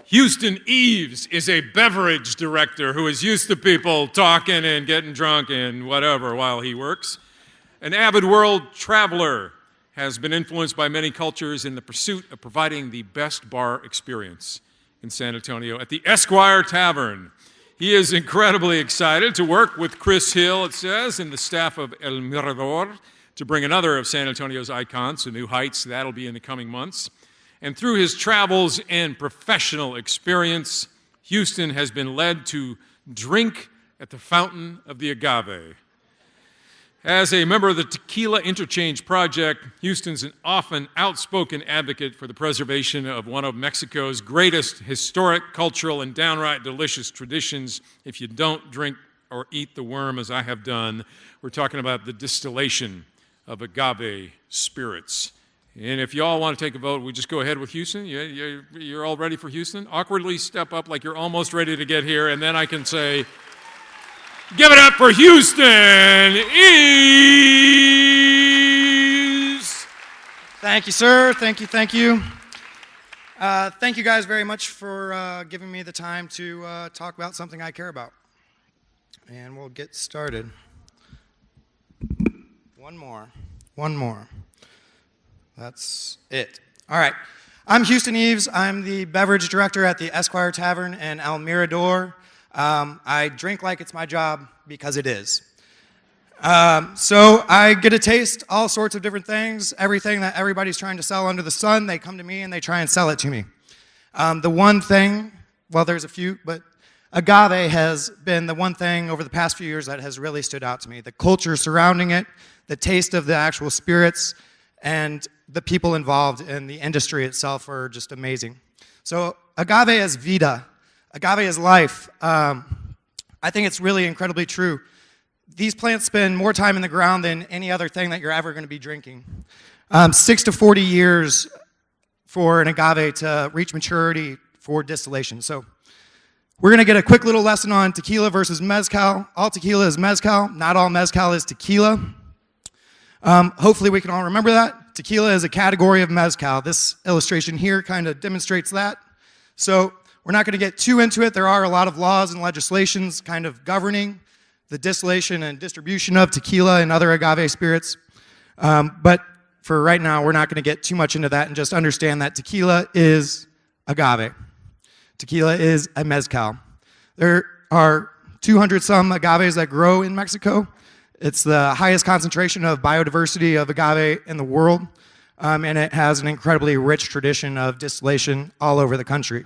Houston Eaves is a beverage director who is used to people talking and getting drunk and whatever while he works. An avid world traveler, has been influenced by many cultures in the pursuit of providing the best bar experience in San Antonio at the Esquire Tavern. He is incredibly excited to work with Chris Hill, it says, and the staff of El Mirador to bring another of San Antonio's icons to new heights. That'll be in the coming months. And through his travels and professional experience, Houston has been led to drink at the fountain of the agave. As a member of the Tequila Interchange Project, Houston's an often outspoken advocate for the preservation of one of Mexico's greatest historic, cultural, and downright delicious traditions. If you don't drink or eat the worm, as I have done, we're talking about the distillation of agave spirits. And if you all want to take a vote, we just go ahead with Houston. You're all ready for Houston? Awkwardly step up like you're almost ready to get here, and then I can say, give it up for Houston Eaves! Thank you, sir. Thank you. Thank you guys very much for giving me the time to talk about something I care about. And we'll get started. One more. That's it. All right. I'm Houston Eaves. I'm the beverage director at the Esquire Tavern in El Mirador. I drink like it's my job because it is. So I get to taste all sorts of different things. Everything that everybody's trying to sell under the sun, they come to me and they try and sell it to me. The one thing, well, there's a few, but agave has been the one thing over the past few years that has really stood out to me. The culture surrounding it, the taste of the actual spirits, and the people involved in the industry itself are just amazing. So agave is vida. Agave is life. I think it's really incredibly true. These plants spend more time in the ground than any other thing that you're ever going to be drinking. 6 to 40 years for an agave to reach maturity for distillation. So we're going to get a quick little lesson on tequila versus mezcal. All tequila is mezcal. Not all mezcal is tequila. Hopefully we can all remember that. Tequila is a category of mezcal. This illustration here kind of demonstrates that. So we're not going to get too into it. There are a lot of laws and legislations kind of governing the distillation and distribution of tequila and other agave spirits. But for right now, we're not going to get too much into that and just understand that tequila is agave. Tequila is a mezcal. There are 200-some agaves that grow in Mexico. It's the highest concentration of biodiversity of agave in the world, and it has an incredibly rich tradition of distillation all over the country.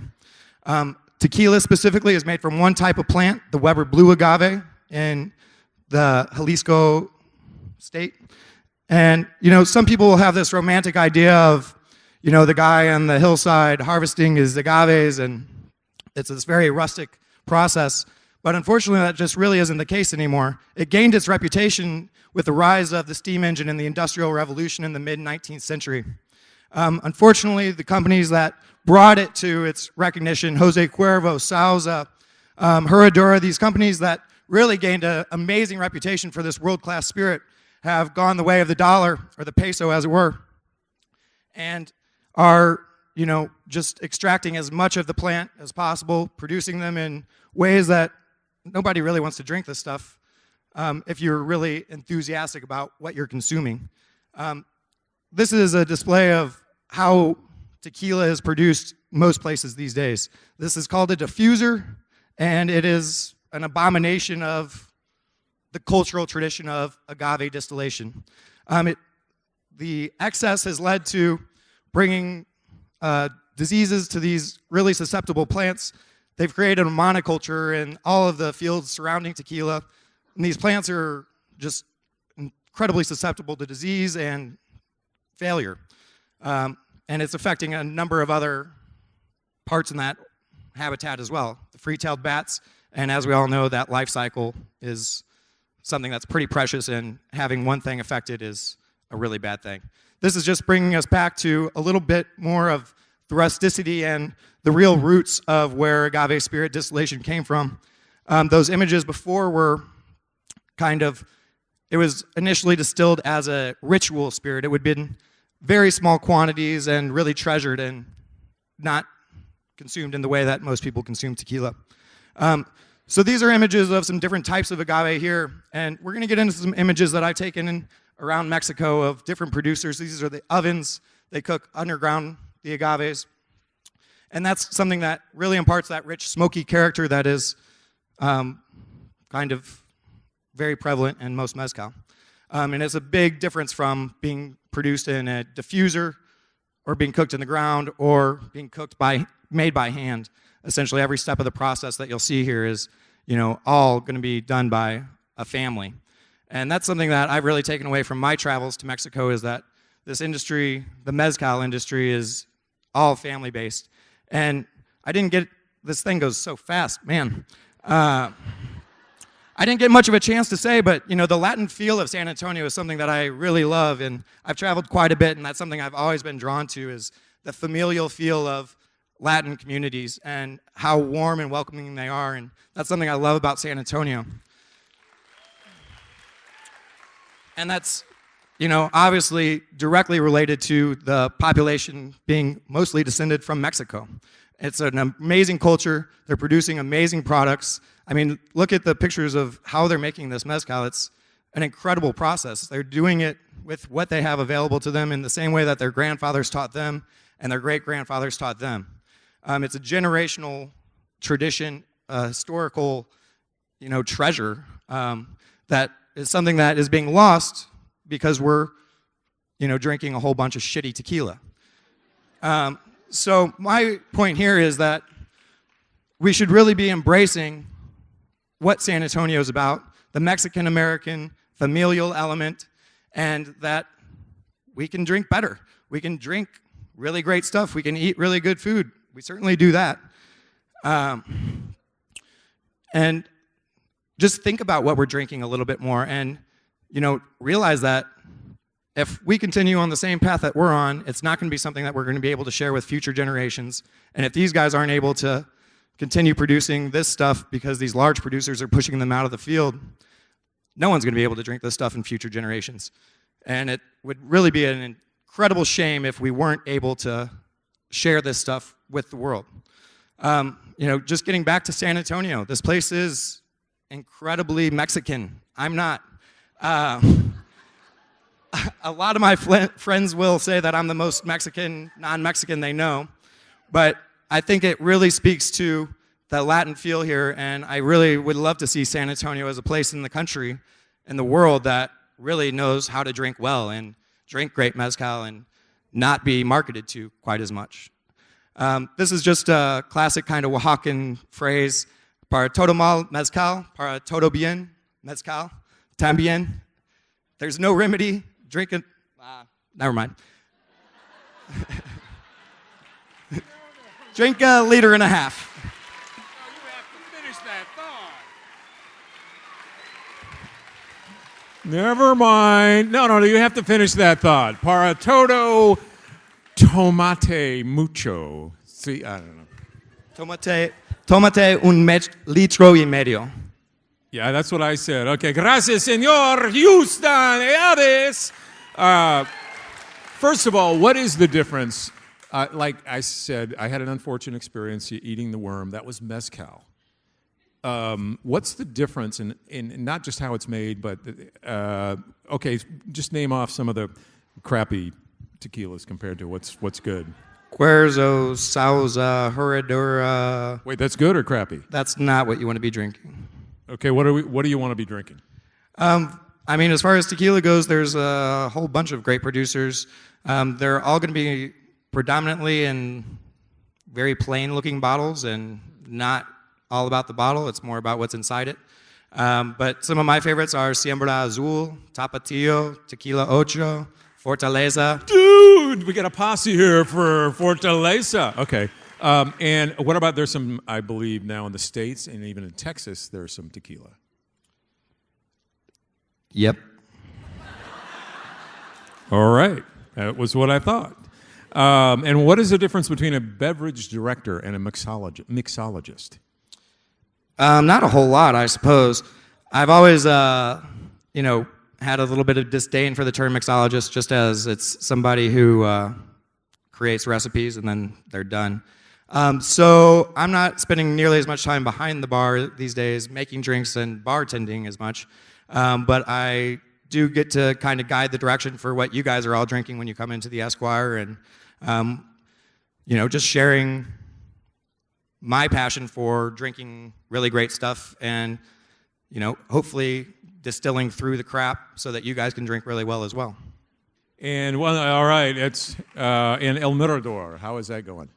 Tequila specifically is made from one type of plant, the Weber blue agave in the Jalisco state. And, some people will have this romantic idea of, the guy on the hillside harvesting his agaves, and it's this very rustic process. But unfortunately, that just really isn't the case anymore. It gained its reputation with the rise of the steam engine and the Industrial Revolution in the mid-19th century. Unfortunately, the companies that brought it to its recognition, Jose Cuervo, Sauza, Herradura, these companies that really gained an amazing reputation for this world-class spirit, have gone the way of the dollar, or the peso as it were, and are just extracting as much of the plant as possible, producing them in ways that nobody really wants to drink this stuff if you're really enthusiastic about what you're consuming. This is a display of how tequila is produced most places these days. This is called a diffuser, and it is an abomination of the cultural tradition of agave distillation. The excess has led to bringing diseases to these really susceptible plants. They've created a monoculture in all of the fields surrounding tequila, and these plants are just incredibly susceptible to disease and failure. And it's affecting a number of other parts in that habitat as well. The free-tailed bats, and as we all know, that life cycle is something that's pretty precious, and having one thing affected is a really bad thing. This is just bringing us back to a little bit more of the rusticity and the real roots of where agave spirit distillation came from. Those images before were it was initially distilled as a ritual spirit. It would be in very small quantities and really treasured and not consumed in the way that most people consume tequila. So these are images of some different types of agave here, and we're going to get into some images that I've taken in around Mexico of different producers. These are the ovens. They cook underground the agaves, and that's something that really imparts that rich, smoky character that is kind of very prevalent in most mezcal. And it's a big difference from being produced in a diffuser or being cooked in the ground or being made by hand. Essentially, every step of the process that you'll see here is, all going to be done by a family. And that's something that I've really taken away from my travels to Mexico, is that this industry, the mezcal industry, is all family-based. And this thing goes so fast, man. I didn't get much of a chance to say, but, the Latin feel of San Antonio is something that I really love, and I've traveled quite a bit, and that's something I've always been drawn to, is the familial feel of Latin communities and how warm and welcoming they are, and that's something I love about San Antonio. And that's, obviously directly related to the population being mostly descended from Mexico. It's an amazing culture. They're producing amazing products. I mean, look at the pictures of how they're making this mezcal. It's an incredible process. They're doing it with what they have available to them in the same way that their grandfathers taught them and their great-grandfathers taught them. It's a generational tradition, a historical, treasure that is something that is being lost because we're, drinking a whole bunch of shitty tequila. So my point here is that we should really be embracing what San Antonio is about, the Mexican-American familial element, and that we can drink better. We can drink really great stuff. We can eat really good food. We certainly do that. And just think about what we're drinking a little bit more and, realize that if we continue on the same path that we're on, it's not going to be something that we're going to be able to share with future generations. And if these guys aren't able to continue producing this stuff because these large producers are pushing them out of the field, no one's going to be able to drink this stuff in future generations. And it would really be an incredible shame if we weren't able to share this stuff with the world. Just getting back to San Antonio, this place is incredibly Mexican. I'm not. A lot of my friends will say that I'm the most Mexican, non-Mexican they know, but I think it really speaks to the Latin feel here, and I really would love to see San Antonio as a place in the country, in the world, that really knows how to drink well and drink great mezcal and not be marketed to quite as much. This is just a classic kind of Oaxacan phrase, para todo mal mezcal, para todo bien mezcal, también. There's no remedy, drink it, never mind. Drink 1.5 liters. No, you have to finish that thought. Never mind. No, you have to finish that thought. Para todo tomate mucho. See, I don't know. Tomate 1,5 litros. Yeah, that's what I said. Okay, gracias, señor Houston Eaves. First of all, what is the difference? Like I said, I had an unfortunate experience eating the worm. That was mezcal. What's the difference in not just how it's made, but, okay, just name off some of the crappy tequilas compared to what's good. Cuerzo, Sauza, Herradura. Wait, that's good or crappy? That's not what you want to be drinking. Okay, what do you want to be drinking? As far as tequila goes, there's a whole bunch of great producers. They're all going to be predominantly in very plain-looking bottles and not all about the bottle. It's more about what's inside it. But some of my favorites are Siembra Azul, Tapatio, Tequila Ocho, Fortaleza. Dude, we got a posse here for Fortaleza. Okay. And what about, there's some, I believe now in the States and even in Texas, there's some tequila. Yep. All right. That was what I thought. And what is the difference between a beverage director and a mixologist? Not a whole lot, I suppose. I've always, had a little bit of disdain for the term mixologist, just as it's somebody who creates recipes and then they're done. So I'm not spending nearly as much time behind the bar these days making drinks and bartending as much, but I do get to kind of guide the direction for what you guys are all drinking when you come into the Esquire, and just sharing my passion for drinking really great stuff and hopefully distilling through the crap so that you guys can drink really well as well. And all right, it's in El Mirador. How is that going?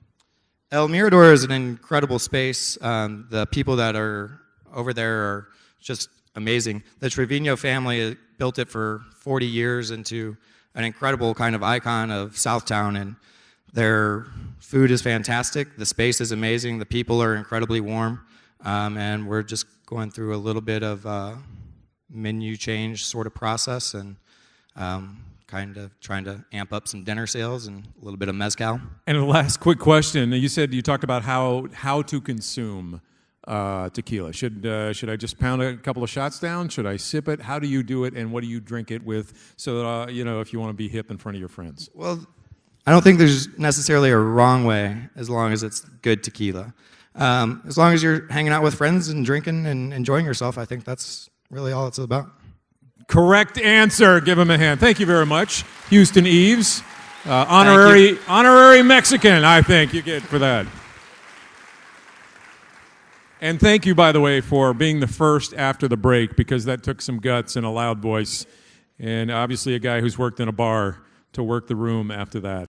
El Mirador is an incredible space. The people that are over there are just amazing. The Trevino family built it for 40 years into an incredible kind of icon of Southtown, and their food is fantastic. The space is amazing. The people are incredibly warm, and we're just going through a little bit of menu change sort of process, and kind of trying to amp up some dinner sales and a little bit of mezcal. And the last quick question: you talked about how to consume tequila. Should I just pound a couple of shots down? Should I sip it? How do you do it, and what do you drink it with? So that if you want to be hip in front of your friends. Well, I don't think there's necessarily a wrong way as long as it's good tequila. As long as you're hanging out with friends and drinking and enjoying yourself, I think that's really all it's about. Correct answer. Give him a hand. Thank you very much, Houston Eaves. Honorary Mexican, I think you get for that. And thank you, by the way, for being the first after the break, because that took some guts and a loud voice, and obviously a guy who's worked in a bar to work the room after that.